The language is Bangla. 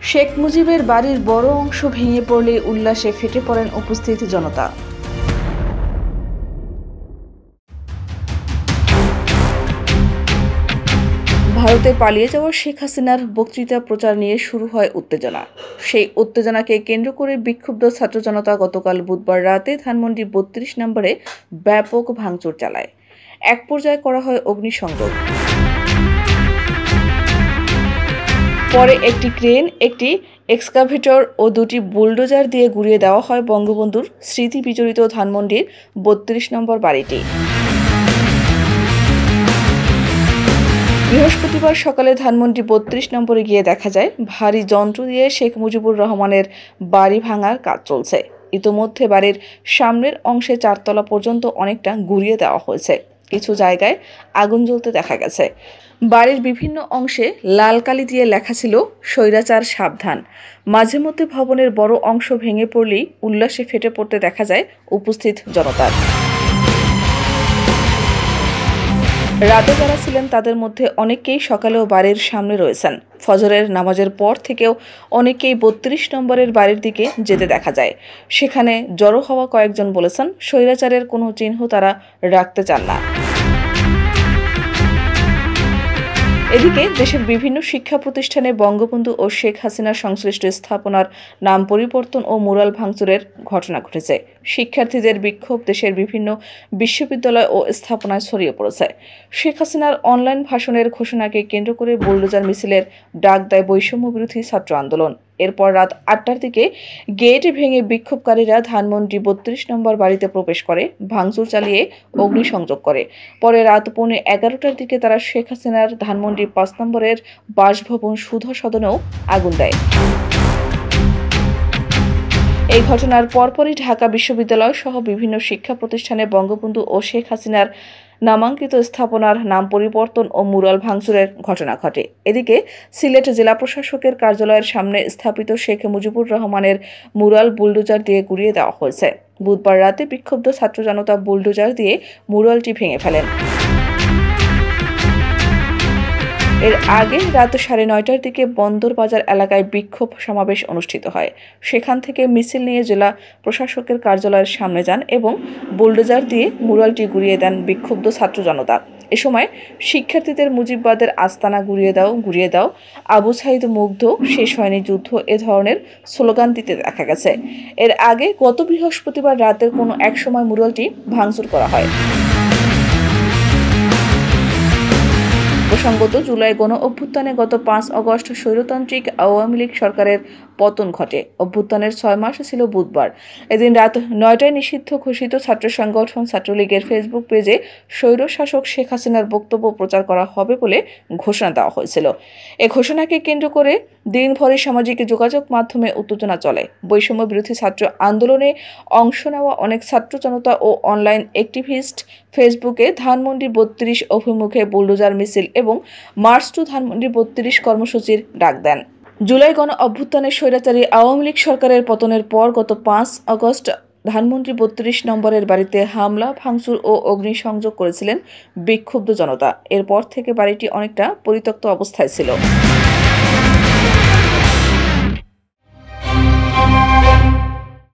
শেখ মুজিবের বাড়ির বড় অংশ ভেঙে পড়লে উল্লাসে ফেটে পড়েন উপস্থিত জনতা। ভারতে পালিয়ে যাওয়া শেখ হাসিনার বক্তৃতা প্রচার নিয়ে শুরু হয় উত্তেজনা। সেই উত্তেজনাকে কেন্দ্র করে বিক্ষুব্ধ ছাত্র জনতা গতকাল বুধবার রাতে ধানমন্ডি ৩২ নম্বরে ব্যাপক ভাঙচুর চালায়। এক পর্যায়ে করা হয় অগ্নিসংযোগ। পরে একটি ক্রেন, একটি এক্সকাভেটর ও দুটি বুলডোজার দিয়ে গুঁড়িয়ে দেওয়া হয় বঙ্গবন্ধুর স্মৃতি বিজড়িত ধানমন্ডির ৩২ নম্বর বাড়িটি। বৃহস্পতিবার সকালে ধানমন্ডি ৩২ নম্বরে গিয়ে দেখা যায় ভারী যন্ত্র দিয়ে শেখ মুজিবুর রহমানের বাড়ি ভাঙার কাজ চলছে। ইতোমধ্যে বাড়ির সামনের অংশে ৪ তলা পর্যন্ত অনেকটা গুঁড়িয়ে দেওয়া হয়েছে। কিছু জায়গায় আগুন জ্বলতে দেখা গেছে। বাড়ির বিভিন্ন অংশে লাল কালি দিয়ে লেখা ছিল স্বৈরাচার সাবধান। মাঝে মধ্যে ভবনের বড় অংশ ভেঙে পড়লেই উল্লাসে ফেটে পড়তে দেখা যায় উপস্থিত জনতার। রাতে যারা ছিলেন তাদের মধ্যে অনেকেই সকালেও বাড়ির সামনে রয়েছেন। ফজরের নামাজের পর থেকেও অনেকেই ৩২ নম্বরের বাড়ির দিকে যেতে দেখা যায়। সেখানে জড়ো হওয়া কয়েকজন বলেছেন স্বৈরাচারের কোনো চিহ্ন তারা রাখতে চান না। এদিকে দেশের বিভিন্ন শিক্ষা প্রতিষ্ঠানে বঙ্গবন্ধু ও শেখ হাসিনার সংশ্লিষ্ট স্থাপনার নাম পরিবর্তন ও মুরাল ভাঙচুরের ঘটনা ঘটেছে। শিক্ষার্থীদের বিক্ষোভ দেশের বিভিন্ন বিশ্ববিদ্যালয় ও স্থাপনায় ছড়িয়ে পড়েছে। শেখ হাসিনার অনলাইন ভাষণের ঘোষণাকে কেন্দ্র করে বুলডোজার মিছিলের ডাক দেয় বৈষম্য বিরোধী ছাত্র আন্দোলন। এরপর রাত ৮টার দিকে গেট ভেঙে বিক্ষোভকারীরা ধানমন্ডি ৩২ নম্বর বাড়িতে প্রবেশ করে ভাঙচুর চালিয়ে অগ্নিসংযোগ করে। পরে রাত 11:15টার দিকে তারা শেখ হাসিনার ধানমন্ডি ৫ নম্বরের বাসভবন সুধা সদনেও আগুন দেয়। এই ঘটনার পরপরই ঢাকা বিশ্ববিদ্যালয় সহ বিভিন্ন শিক্ষা প্রতিষ্ঠানে বঙ্গবন্ধু ও শেখ হাসিনার নামাঙ্কিত স্থাপনার নাম পরিবর্তন ও মুরাল ভাঙচুরের ঘটনা ঘটে। এদিকে সিলেট জেলা প্রশাসকের কার্যালয়ের সামনে স্থাপিত শেখ মুজিবুর রহমানের মুরাল বুলডোজার দিয়ে গুঁড়িয়ে দেওয়া হয়েছে। বুধবার রাতে বিক্ষুব্ধ ছাত্র জনতা বুলডোজার দিয়ে মুরালটি ভেঙে ফেলেন। এর আগে রাত 9:30টার দিকে বন্দরবাজার এলাকায় বিক্ষোভ সমাবেশ অনুষ্ঠিত হয়। সেখান থেকে মিছিল নিয়ে জেলা প্রশাসকের কার্যালয়ের সামনে যান এবং বুলডোজার দিয়ে মুরালটি গুঁড়িয়ে দেন বিক্ষুব্ধ ছাত্র জনতা। এ সময় শিক্ষার্থীদের মুজিববাদের আস্তানা গুঁড়িয়ে দাও, আবু সাইদ মুগ্ধ, শেষ হয়নি যুদ্ধ এ ধরনের স্লোগান দিতে দেখা গেছে। এর আগে গত বৃহস্পতিবার রাতের কোনো এক সময় মুরালটি ভাঙচুর করা হয়। প্রসঙ্গত, জুলাই গণ অভ্যুত্থানে গত ৫ আগস্ট স্বৈরতান্ত্রিক আওয়ামী লীগ সরকারের পতন ঘটে। অভ্যুত্থানের ৬ মাস ছিল বুধবার। এদিন রাত ৯টায় নিষিদ্ধ ঘোষিত ছাত্র সংগঠন ছাত্রলীগের ফেসবুক পেজে স্বৈরশাসক শেখ হাসিনার বক্তব্য প্রচার করা হবে বলে ঘোষণা দেওয়া হয়েছিল। এ ঘোষণাকে কেন্দ্র করে দিনভরে সামাজিক যোগাযোগ মাধ্যমে উত্তেজনা চলে। বৈষম্য বিরোধী ছাত্র আন্দোলনে অংশ নেওয়া অনেক ছাত্র জনতা ও অনলাইন অ্যাক্টিভিস্ট ফেসবুকে ধানমন্ডি ৩২ অভিমুখে বুলডোজার মিছিল এবং মার্চ টু ধানমন্ডি ৩২ কর্মসূচির ডাক দেন। জুলাই গণ অভ্যুত্থানের স্বৈরাচারী আওয়ামী লীগ সরকারের পতনের পর গত ৫ আগস্ট ধানমন্ডি ৩২ নম্বরের বাড়িতে হামলা, ভাঙচুর ও অগ্নিসংযোগ করেছিলেন বিক্ষুব্ধ জনতা। এরপর থেকে বাড়িটি অনেকটা পরিত্যক্ত অবস্থায় ছিল।